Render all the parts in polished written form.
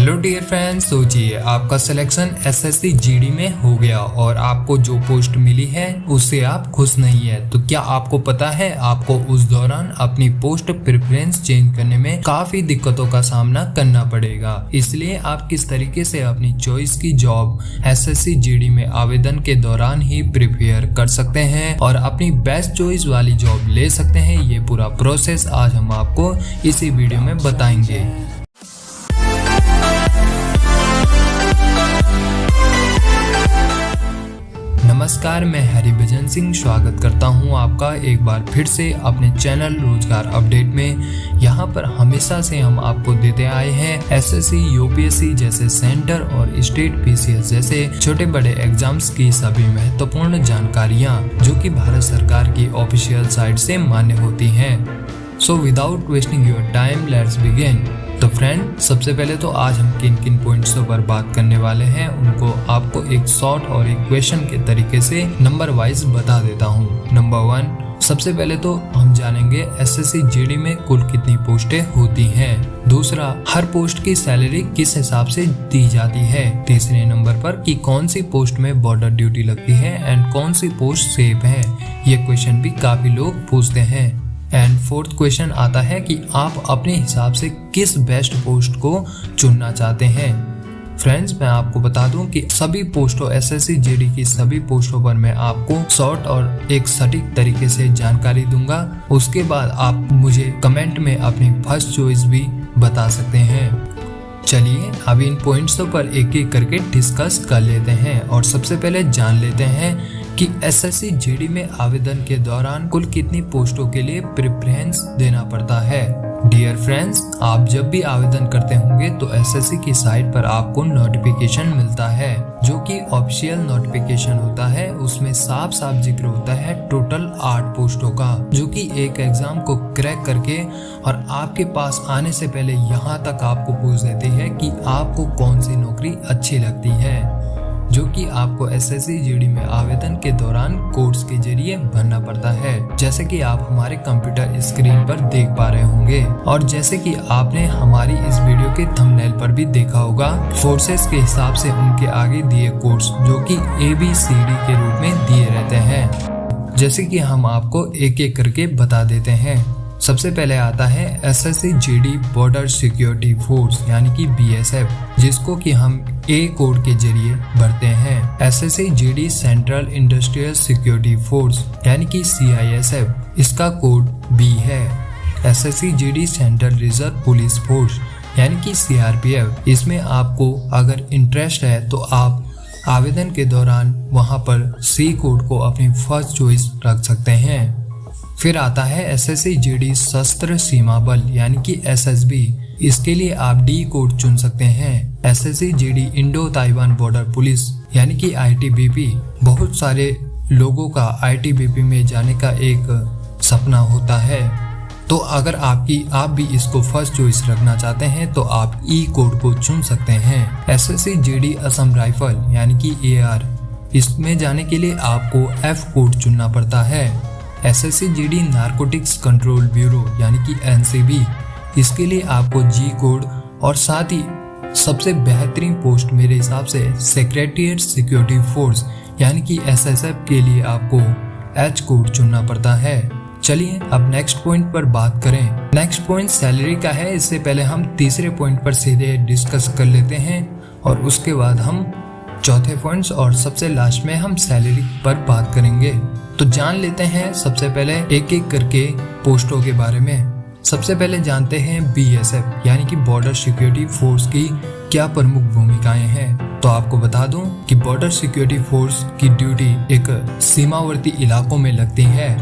Hello dear friends, सोचिए आपका selection SSC GD में हो गया और आपको जो पोस्ट मिली है उससे आप खुश नहीं है। तो क्या आपको पता है आपको उस दौरान अपनी पोस्ट प्रेफरेंस चेंज करने में काफी दिक्कतों का सामना करना पड़ेगा। इसलिए आप किस तरीके से अपनी चॉइस की जॉब एसएससी जीडी में आवेदन के दौरान ही प्रिपेयर कर सकते हैं और अपनी बेस्ट चॉइस वाली जॉब ले सकते हैं, ये पूरा प्रोसेस आज हम आपको इसी वीडियो में बताएंगे। नमस्कार, मैं हरिभजन सिंह स्वागत करता हूं आपका एक बार फिर से अपने चैनल रोजगार अपडेट में। यहां पर हमेशा से हम आपको देते आए हैं एसएससी, यूपीएससी जैसे सेंटर और स्टेट पीसीएस जैसे छोटे बड़े एग्जाम्स की सभी महत्वपूर्ण जानकारियां जो कि भारत सरकार की ऑफिशियल साइट से मान्य होती हैं। So without wasting your time let's begin. तो फ्रेंड, सबसे पहले तो आज हम किन किन पॉइंट्स पर बात करने वाले हैं उनको आपको एक शॉर्ट और एक क्वेश्चन के तरीके से नंबर वाइज बता देता हूँ। नंबर 1, सबसे पहले तो हम जानेंगे एसएससी जीडी में कुल कितनी पोस्टें होती हैं। दूसरा, हर पोस्ट की सैलरी किस हिसाब से दी जाती है। तीसरे नंबर पर कि कौन सी पोस्ट में बॉर्डर ड्यूटी लगती है एंड कौन सी पोस्ट सेफ है। ये क्वेश्चन भी काफी लोग पूछते हैं। एंड फोर्थ क्वेश्चन आता है कि आप अपने हिसाब से किस बेस्ट पोस्ट को चुनना चाहते हैं। फ्रेंड्स, मैं आपको बता दूं कि सभी पोस्टों एसएससी जीडी की सभी पोस्टों पर मैं आपको शॉर्ट और एक सटीक तरीके से जानकारी दूंगा। उसके बाद आप मुझे कमेंट में अपनी फर्स्ट चॉइस भी बता सकते हैं। चलिए अब इन पॉइंट्सों पर एक एक करके डिस्कस कर लेते हैं और सबसे पहले जान लेते हैं कि एसएससी जीडी में आवेदन के दौरान कुल कितनी पोस्टों के लिए प्रेफरेंस देना पड़ता है। डियर फ्रेंड्स, आप जब भी आवेदन करते होंगे तो एसएससी की साइट पर आपको नोटिफिकेशन मिलता है जो कि ऑफिशियल नोटिफिकेशन होता है। उसमें साफ साफ जिक्र होता है टोटल 8 पोस्टों का, जो कि एक एग्जाम को क्रैक करके और आपके पास आने से पहले यहाँ तक आपको पूछ देती है कि आपको कौन सी नौकरी अच्छी लगती है, जो कि आपको एसएससी जीडी में आवेदन के दौरान कोड्स के जरिए भरना पड़ता है, जैसे कि आप हमारे कंप्यूटर स्क्रीन पर देख पा रहे होंगे और जैसे कि आपने हमारी इस वीडियो के थंबनेल पर भी देखा होगा। फोर्सेस के हिसाब से उनके आगे दिए कोड्स जो कि ABCD के रूप में दिए रहते हैं, जैसे कि हम आपको एक एक करके बता देते हैं। सबसे पहले आता है SSC GD border security force यानी कि BSF, जिसको कि हम A कोड के जरिए भरते हैं। SSC GD central industrial security force यानी कि CISF, इसका कोड B है। SSC GD central reserve police force यानी कि CRPF, इसमें आपको अगर इंटरेस्ट है तो आप आवेदन के दौरान वहां पर C कोड को अपनी फर्स्ट चॉइस रख सकते हैं। फिर आता है एसएससी जीडी सशस्त्र सीमा बल यानी कि SSB, इसके लिए आप D कोड चुन सकते हैं। SSC GD Indo Taiwan border police यानी कि ITBP, बहुत सारे लोगों का ITBP में जाने का एक सपना होता है, तो अगर आप भी इसको फर्स्ट चॉइस रखना चाहते हैं तो आप E कोड को चुन सकते हैं। एसएससी जीडी असम राइफल यानी कि AR, इसमें जाने के लिए आपको F कोड चुनना पड़ता है। SSC GD narcotics control bureau यानी कि NCB, इसके लिए आपको G कोड और साथ ही सबसे बेहतरीन पोस्ट मेरे हिसाब से सेक्रेटरिएट सिक्योरिटी फोर्स यानी कि SSF के लिए आपको H कोड चुनना पड़ता है। चलिए अब नेक्स्ट पॉइंट पर बात करें। नेक्स्ट पॉइंट सैलरी का है। इससे पहले हम तीसरे पॉइंट पर सीधे डिस्कस कर लेते हैं और उसके बाद हम चौथे पॉइंट्स और सबसे लास्ट में हम सैलरी पर बात करेंगे। तो जान लेते हैं सबसे पहले एक एक करके पोस्टों के बारे में। सबसे पहले जानते हैं BSF यानी कि बॉर्डर सिक्योरिटी फोर्स की क्या प्रमुख भूमिकाएं हैं। तो आपको बता दूं कि बॉर्डर सिक्योरिटी फोर्स की ड्यूटी एक सीमावर्ती इलाकों में लगती है,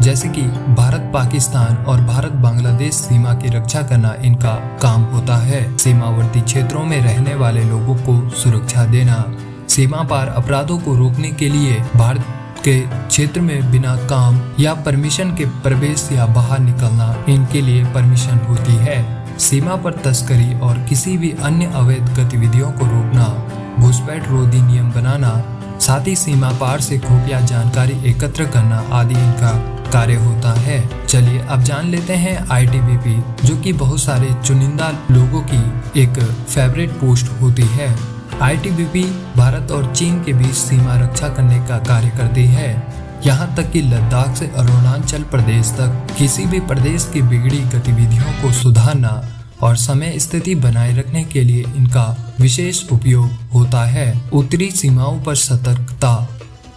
जैसे कि भारत पाकिस्तान और भारत बांग्लादेश सीमा की रक्षा करना इनका काम होता है। सीमावर्ती क्षेत्रों में रहने वाले लोगों को सुरक्षा देना, सीमा पार अपराधों को रोकने के लिए भारत के क्षेत्र में बिना काम या परमिशन के प्रवेश या बाहर निकलना इनके लिए परमिशन होती है। सीमा पर तस्करी और किसी भी अन्य अवैध गतिविधियों को रोकना, घुसपैठ रोधी नियम बनाना, साथ ही सीमा पार से खुफिया जानकारी एकत्र करना आदि इनका कार्य होता है। चलिए अब जान लेते हैं ITBP, जो कि बहुत सारे चुनिंदा लोगों की एक फेवरेट पोस्ट होती है। आईटीबीपी भारत और चीन के बीच सीमा रक्षा करने का कार्य करती है। यहाँ तक कि लद्दाख से अरुणाचल प्रदेश तक किसी भी प्रदेश की बिगड़ी गतिविधियों को सुधारना और समय स्थिति बनाए रखने के लिए इनका विशेष उपयोग होता है। उत्तरी सीमाओं पर सतर्कता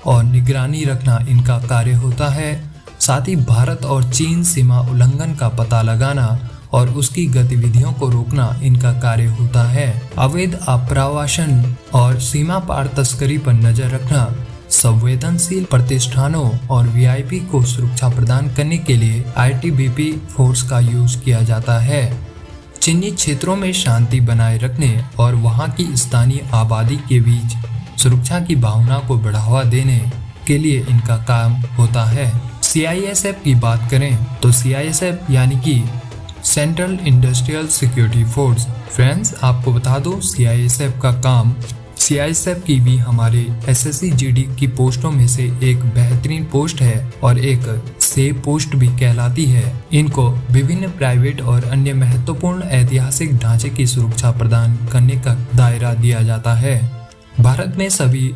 और निगरानी रखना इनका कार्य होता है। साथ ही भारत और चीन सीमा उल्लंघन का पता लगाना और उसकी गतिविधियों को रोकना इनका कार्य होता है। अवैध आप्रवासन और सीमा पार तस्करी पर नजर रखना, संवेदनशील प्रतिष्ठानों और वीआईपी को सुरक्षा प्रदान करने के लिए आईटीबीपी फोर्स का यूज किया जाता है। चीनी क्षेत्रों में शांति बनाए रखने और वहां की स्थानीय आबादी के बीच सुरक्षा की भावना को बढ़ावा देने के लिए इनका काम होता है। सीआईएसएफ की बात करें तो सीआईएसएफ यानी कि central industrial security force. Friends, आपको बता दो सीआईएसएफ का काम, सीआईएसएफ की भी हमारे एसएससी जीडी की पोस्टों में से एक बेहतरीन पोस्ट है और एक सेफ पोस्ट भी कहलाती है। इनको विभिन्न प्राइवेट और अन्य महत्वपूर्ण ऐतिहासिक ढांचे की सुरक्षा प्रदान करने का दायरा दिया जाता है। भारत में सभी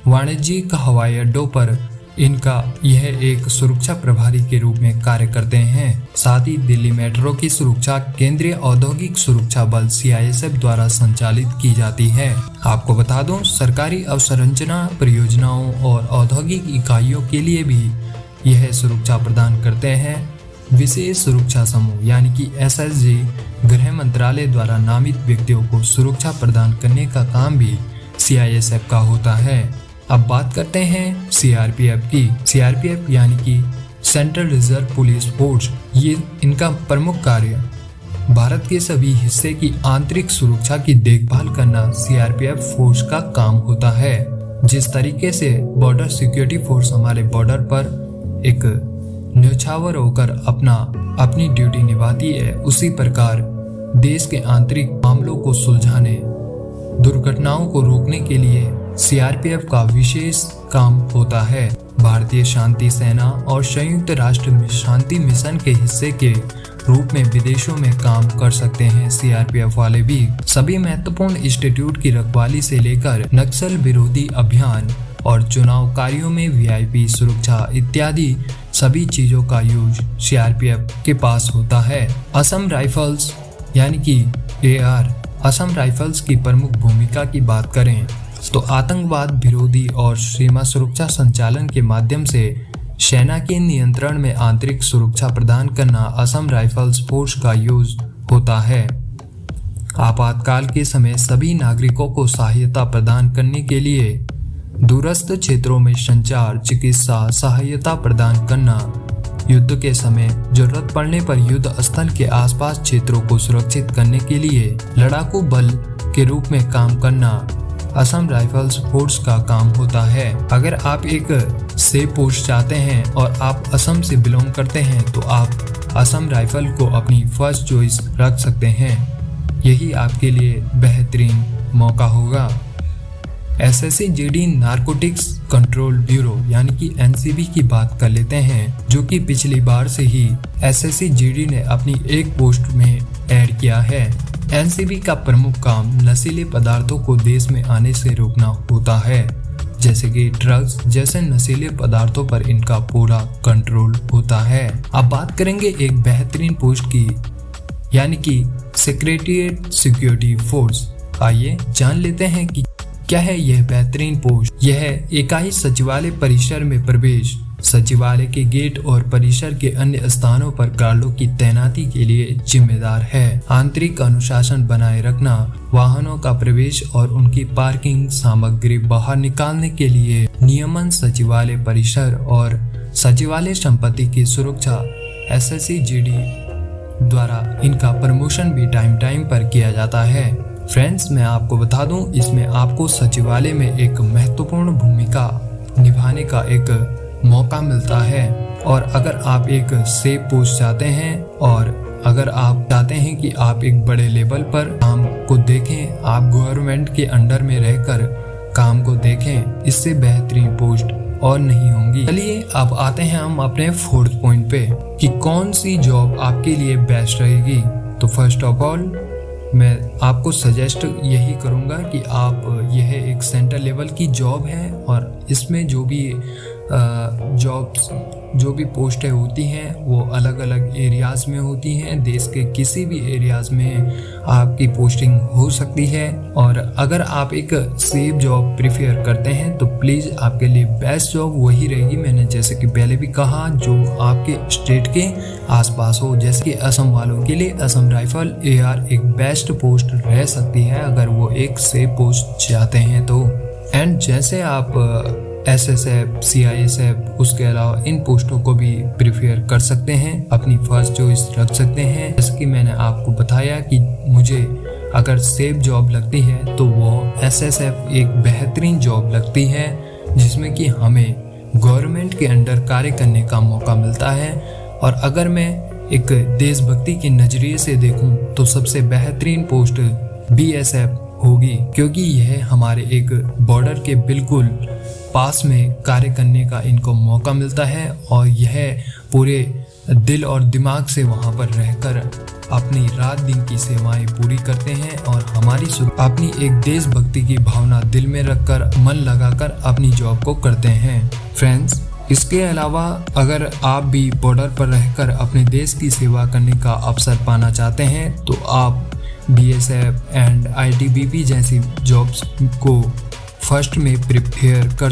वाणिज्यिक हवाई अड्डों पर इनका यह एक सुरक्षा प्रभारी के रूप में कार्य करते हैं। साथ ही दिल्ली मेट्रो की सुरक्षा केंद्रीय औद्योगिक सुरक्षा बल सीआईएसएफ द्वारा संचालित की जाती है। आपको बता दूं, सरकारी अवसंरचना परियोजनाओं और औद्योगिक इकाइयों के लिए भी यह सुरक्षा प्रदान करते हैं। विशेष सुरक्षा समूह यानी कि एसएसजी गृह मंत्रालय द्वारा नामित व्यक्तियों को सुरक्षा प्रदान करने का काम भी सीआईएसएफ का होता है। अब बात करते हैं सीआरपीएफ की। सीआरपीएफ यानी कि सेंट्रल रिजर्व पुलिस फोर्स, ये इनका प्रमुख कार्य भारत के सभी हिस्से की आंतरिक सुरक्षा की देखभाल करना सीआरपीएफ फोर्स का काम होता है। जिस तरीके से बॉर्डर सिक्योरिटी फोर्स हमारे बॉर्डर पर एक न्यौछावर होकर अपनी ड्यूटी निभाती है, उसी प्रकार देश के आंतरिक मामलों को सुलझाने, दुर्घटनाओं को रोकने के लिए सीआरपीएफ का विशेष काम होता है। भारतीय शांति सेना और संयुक्त राष्ट्र शांति मिशन के हिस्से के रूप में विदेशों में काम कर सकते हैं। सीआरपीएफ वाले भी सभी महत्वपूर्ण इंस्टीट्यूट की रखवाली से लेकर नक्सल विरोधी अभियान और चुनाव कार्यों में वीआईपी सुरक्षा इत्यादि सभी चीजों का यूज सीआरपीएफ के पास होता है। असम राइफल्स यानी कि एआर, असम राइफल्स की प्रमुख भूमिका की बात करें तो आतंकवाद विरोधी और सीमा सुरक्षा संचालन के माध्यम से सेना के नियंत्रण में आंतरिक सुरक्षा प्रदान करना असम राइफल्स फोर्स का यूज होता है। आपातकाल के समय सभी नागरिकों को सहायता प्रदान करने के लिए दूरस्थ क्षेत्रों में संचार, चिकित्सा सहायता प्रदान करना, युद्ध के समय जरूरत पड़ने पर युद्ध स्थल के आसपास क्षेत्रों को सुरक्षित करने के लिए लड़ाकू बल के रूप में काम करना असम राइफल्स फोर्स का काम होता है। अगर आप एक सेफ पोस्ट चाहते हैं और आप असम से बिलोंग करते हैं तो आप असम राइफल को अपनी फर्स्ट चॉइस रख सकते हैं। यही आपके लिए बेहतरीन मौका होगा। SSC GD narcotics control bureau यानी कि एनसीबी की बात कर लेते हैं, जो कि पिछली बार से ही एसएससी जीडी ने अपनी एक पोस्ट में ऐड किया है। एनसीबी का प्रमुख काम नशीले पदार्थों को देश में आने से रोकना होता है, जैसे कि ड्रग्स जैसे नशीले पदार्थों पर इनका पूरा कंट्रोल होता है। अब बात करेंगे एक बेहतरीन पोस्ट की यानी कि सेक्रेटरीट सिक्योरिटी फोर्स। आइए जान लेते हैं कि क्या है यह बेहतरीन पोस्ट। यह इकाई सचिवालय परिसर में प्रवेश, सचिवालय के गेट और परिसर के अन्य स्थानों पर गार्डों की तैनाती के लिए जिम्मेदार है। आंतरिक अनुशासन बनाए रखना, वाहनों का प्रवेश और उनकी पार्किंग सामग्री बाहर निकालने के लिए नियमन, सचिवालय परिसर और सचिवालय संपत्ति की सुरक्षा। एसएससी जीडी द्वारा इनका प्रमोशन भी टाइम पर किया जाता है। फ्रेंड्स, मैं आपको बता दूं, इसमें आपको सचिवालय में एक महत्वपूर्ण भूमिका निभाने का एक मौका मिलता है। और अगर आप एक सेफ पोस्ट चाहते हैं और अगर आप चाहते हैं कि आप एक बड़े लेवल पर काम को देखें, आप गवर्नमेंट के अंडर में रहकर काम को देखें, इससे बेहतरीन पोस्ट और नहीं होंगी। चलिए अब आते हैं हम अपने फोर्थ पॉइंट पे कि कौन सी जॉब आपके लिए बेस्ट रहेगी। तो फर्स्ट ऑफ ऑल मैं आपको सजेस्ट यही करूँगा कि आप यह एक सेंटर लेवल की जॉब है और इसमें जो भी पोस्टें होती हैं वो अलग अलग एरियाज़ में होती हैं। देश के किसी भी एरियाज़ में आपकी पोस्टिंग हो सकती है। और अगर आप एक सेफ जॉब प्रीफर करते हैं तो प्लीज़ आपके लिए बेस्ट जॉब वही रहेगी, मैंने जैसे कि पहले भी कहा, जो आपके स्टेट के आसपास हो। जैसे कि असम वालों के लिए असम राइफल AR एक बेस्ट पोस्ट रह सकती है अगर वो एक सेफ पोस्ट चाहते हैं तो। एंड जैसे आप SSF, CISF, उसके अलावा इन पोस्टों को भी प्रीफर कर सकते हैं, अपनी फर्स्ट चॉइस रख सकते हैं। जैसे कि मैंने आपको बताया कि मुझे अगर सेफ जॉब लगती है तो वो SSF एक बेहतरीन जॉब लगती है, जिसमें कि हमें गवर्नमेंट के अंडर कार्य करने का मौका मिलता है। और अगर मैं एक देशभक्ति के नज़रिए से देखूं तो सबसे बेहतरीन पोस्ट BSF होगी, क्योंकि यह हमारे एक बॉर्डर के बिल्कुल पास में कार्य करने का इनको मौका मिलता है और यह पूरे दिल और दिमाग से वहां पर रहकर अपनी रात दिन की सेवाएं पूरी करते हैं और अपनी एक देशभक्ति की भावना दिल में रखकर मन लगाकर अपनी जॉब को करते हैं। फ्रेंड्स, इसके अलावा अगर आप भी बॉर्डर पर रहकर अपने देश की सेवा करने का अवसर पाना चाहते हैं तो आप BSF एंड ITBP जैसी जॉब्स को फर्स्ट में प्रिपेयर कर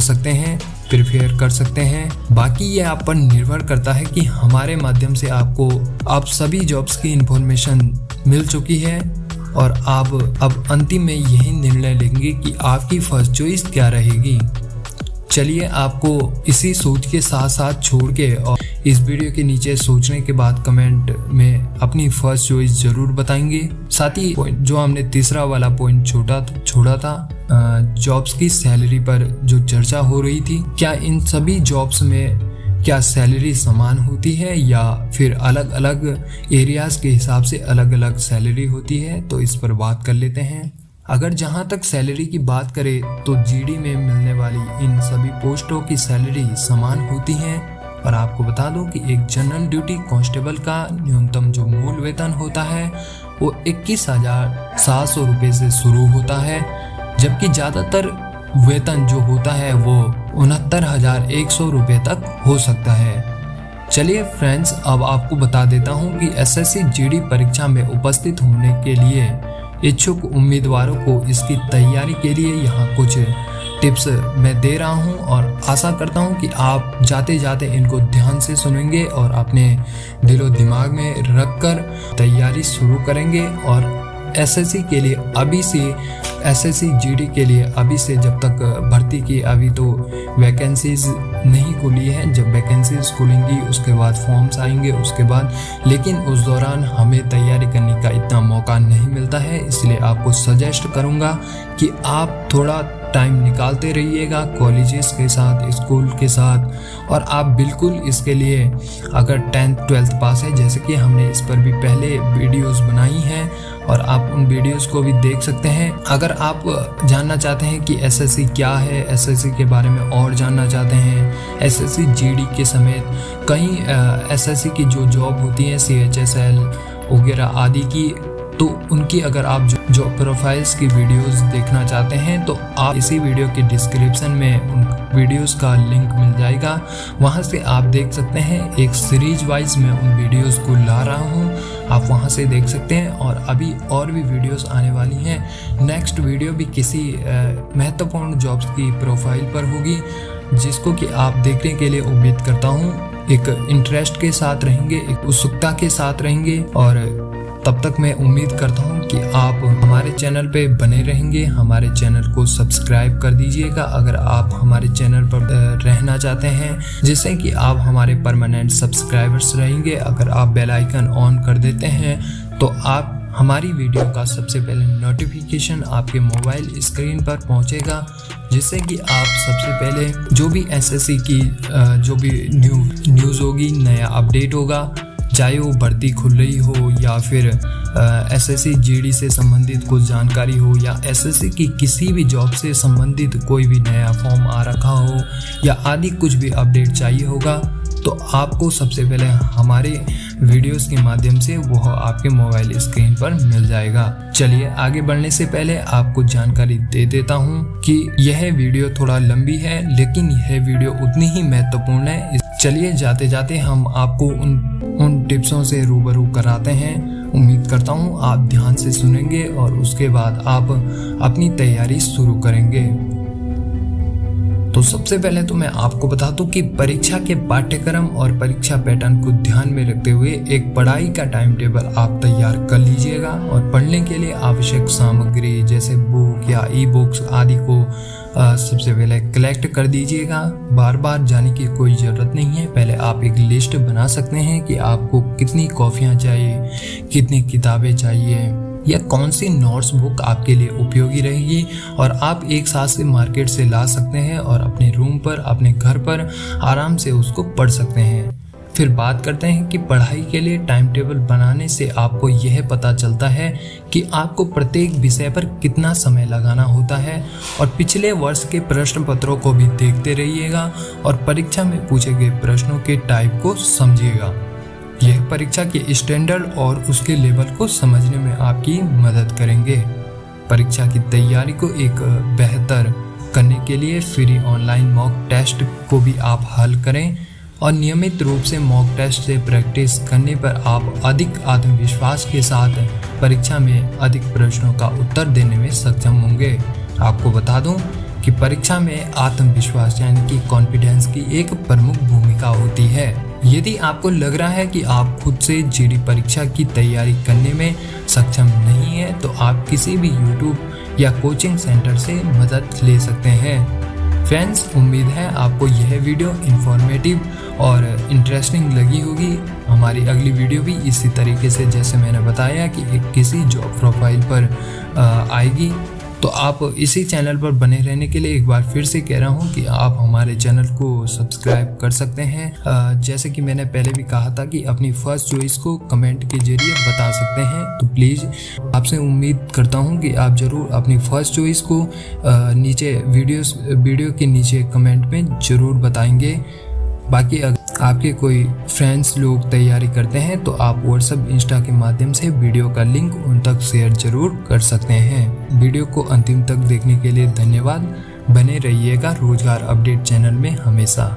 सकते हैं। बाकी ये आप पर निर्भर करता है कि हमारे माध्यम से आपको आप सभी जॉब्स की इंफॉर्मेशन मिल चुकी है और आप अब अंतिम में यही निर्णय लेंगे कि आपकी फर्स्ट चॉइस क्या रहेगी। चलिए आपको इसी सोच के साथ साथ छोड़ के और इस वीडियो के नीचे सोचने के बाद कमेंट में अपनी फर्स्ट चॉइस जरूर बताएंगे। साथ ही पॉइंट जो हमने तीसरा वाला पॉइंट छोड़ा था, जॉब्स की सैलरी पर जो चर्चा हो रही थी, क्या इन सभी जॉब्स में क्या सैलरी समान होती है या फिर अलग अलग एरियाज के हिसाब से अलग अलग सैलरी होती है, तो इस पर बात कर लेते हैं। अगर जहां तक सैलरी की बात करें तो GD में मिलने वाली इन सभी पोस्टों की सैलरी समान होती है। और आपको बता दूं कि एक जनरल ड्यूटी कांस्टेबल का न्यूनतम जो मूल वेतन होता है वो 21,700 रुपये से शुरू होता है, जबकि ज़्यादातर वेतन जो होता है वो 69,100 रुपये तक हो सकता है। चलिए फ्रेंड्स, अब आपको बता देता हूं कि SSC GD परीक्षा में उपस्थित होने के लिए इच्छुक उम्मीदवारों को इसकी तैयारी के लिए यहाँ कुछ टिप्स मैं दे रहा हूँ और आशा करता हूँ कि आप जाते जाते इनको ध्यान से सुनेंगे और अपने दिलो दिमाग में रखकर तैयारी शुरू करेंगे। और SSC के लिए अभी से SSC GD के लिए अभी से, जब तक भर्ती की अभी तो वैकेंसीज नहीं खुली हैं, जब वैकेंसीज खुलेंगी उसके बाद फॉर्म्स आएंगे उसके बाद, लेकिन उस दौरान हमें तैयारी करने का इतना मौका नहीं मिलता है। इसलिए आपको सजेस्ट करूंगा कि आप थोड़ा टाइम निकालते रहिएगा कॉलेजेस के साथ, स्कूल के साथ, और आप बिल्कुल इसके लिए अगर 10th 12th पास है, जैसे कि हमने इस पर भी पहले वीडियोस बनाई हैं और आप उन वीडियोस को भी देख सकते हैं। अगर आप जानना चाहते हैं कि SSC क्या है, SSC के बारे में और जानना चाहते हैं, SSC GD के समेत कई SSC की जो जॉब होती है CHSL वगैरह आदि की, तो उनकी अगर आप जो प्रोफाइल्स की वीडियोस देखना चाहते हैं तो आप इसी वीडियो के डिस्क्रिप्शन में उन वीडियोस का लिंक मिल जाएगा, वहां से आप देख सकते हैं। एक सीरीज वाइज मैं उन वीडियोस को ला रहा हूं, आप वहां से देख सकते हैं। और अभी और भी वीडियोस आने वाली हैं। नेक्स्ट वीडियो भी किसी महत्वपूर्ण जॉब्स की प्रोफाइल पर होगी, जिसको कि आप देखने के लिए उम्मीद करता हूँ एक इंटरेस्ट के साथ रहेंगे, एक उत्सुकता के साथ रहेंगे। और तब तक मैं उम्मीद करता हूँ कि आप हमारे चैनल पे बने रहेंगे। हमारे चैनल को सब्सक्राइब कर दीजिएगा अगर आप हमारे चैनल पर रहना चाहते हैं, जिससे कि आप हमारे परमानेंट सब्सक्राइबर्स रहेंगे। अगर आप बेल आइकन ऑन कर देते हैं तो आप हमारी वीडियो का सबसे पहले नोटिफिकेशन आपके मोबाइल स्क्रीन पर पहुंचेगा, जिससे कि आप सबसे पहले जो भी SSC की जो भी न्यूज़ होगी, नया अपडेट होगा, चाहे वो भर्ती खुल रही हो या फिर SSC GD से संबंधित कुछ जानकारी हो या SSC की किसी भी जॉब से संबंधित कोई भी नया फॉर्म आ रखा हो या आदि कुछ भी अपडेट चाहिए होगा, तो आपको सबसे पहले हमारे वीडियोस के माध्यम से वह आपके मोबाइल स्क्रीन पर मिल जाएगा। चलिए आगे बढ़ने से पहले आपको जानकारी दे देता हूं कि यह वीडियो थोड़ा लंबी है, लेकिन यह वीडियो उतनी ही महत्वपूर्ण है। चलिए जाते जाते हम आपको उन टिप्सों से रूबरू कराते हैं। उम्मीद करता हूं आप ध्यान से सुनेंगे और उसके बाद आप अपनी तैयारी शुरू करेंगे। तो सबसे पहले तो मैं आपको बता दूं कि परीक्षा के पाठ्यक्रम और परीक्षा पैटर्न को ध्यान में रखते हुए एक पढ़ाई का टाइम टेबल आप तैयार कर लीजिएगा और पढ़ने के लिए आवश्यक सामग्री जैसे बुक या ई बुक्स आदि को सबसे पहले कलेक्ट कर दीजिएगा। बार बार जाने की कोई ज़रूरत नहीं है। पहले आप एक लिस्ट बना सकते हैं कि आपको कितनी कॉपियाँ चाहिए, कितनी किताबें चाहिए या कौन सी नोट्स बुक आपके लिए उपयोगी रहेगी, और आप एक साथ से मार्केट से ला सकते हैं और अपने रूम पर, अपने घर पर आराम से उसको पढ़ सकते हैं। फिर बात करते हैं कि पढ़ाई के लिए टाइम टेबल बनाने से आपको यह पता चलता है कि आपको प्रत्येक विषय पर कितना समय लगाना होता है, और पिछले वर्ष के प्रश्न पत्रों को भी देखते रहिएगा और परीक्षा में पूछे गए प्रश्नों के टाइप को समझिएगा। यह परीक्षा के स्टैंडर्ड और उसके लेवल को समझने में आपकी मदद करेंगे। परीक्षा की तैयारी को एक बेहतर करने के लिए फ्री ऑनलाइन मॉक टेस्ट को भी आप हल करें, और नियमित रूप से मॉक टेस्ट से प्रैक्टिस करने पर आप अधिक आत्मविश्वास के साथ परीक्षा में अधिक प्रश्नों का उत्तर देने में सक्षम होंगे। आपको बता दूं कि परीक्षा में आत्मविश्वास यानी कि कॉन्फिडेंस की एक प्रमुख भूमिका होती है। यदि आपको लग रहा है कि आप खुद से जीडी परीक्षा की तैयारी करने में सक्षम नहीं है, तो आप किसी भी YouTube या कोचिंग सेंटर से मदद ले सकते हैं। फ्रेंड्स, उम्मीद है आपको यह वीडियो इंफॉर्मेटिव और इंटरेस्टिंग लगी होगी। हमारी अगली वीडियो भी इसी तरीके से, जैसे मैंने बताया कि किसी जॉब प्रोफाइल पर आएगी। तो आप इसी चैनल पर बने रहने के लिए एक बार फिर से कह रहा हूँ कि आप हमारे चैनल को सब्सक्राइब कर सकते हैं। जैसे कि मैंने पहले भी कहा था कि अपनी फर्स्ट चॉइस को कमेंट के जरिए बता सकते हैं। तो प्लीज़ आपसे उम्मीद करता हूँ कि आप ज़रूर अपनी फर्स्ट चॉइस को नीचे वीडियो के नीचे कमेंट में ज़रूर बताएंगे। बाकी अगर आपके कोई फ्रेंड्स लोग तैयारी करते हैं तो आप व्हाट्सएप, इंस्टा के माध्यम से वीडियो का लिंक उन तक शेयर जरूर कर सकते हैं। वीडियो को अंतिम तक देखने के लिए धन्यवाद। बने रहिएगा रोजगार अपडेट चैनल में हमेशा।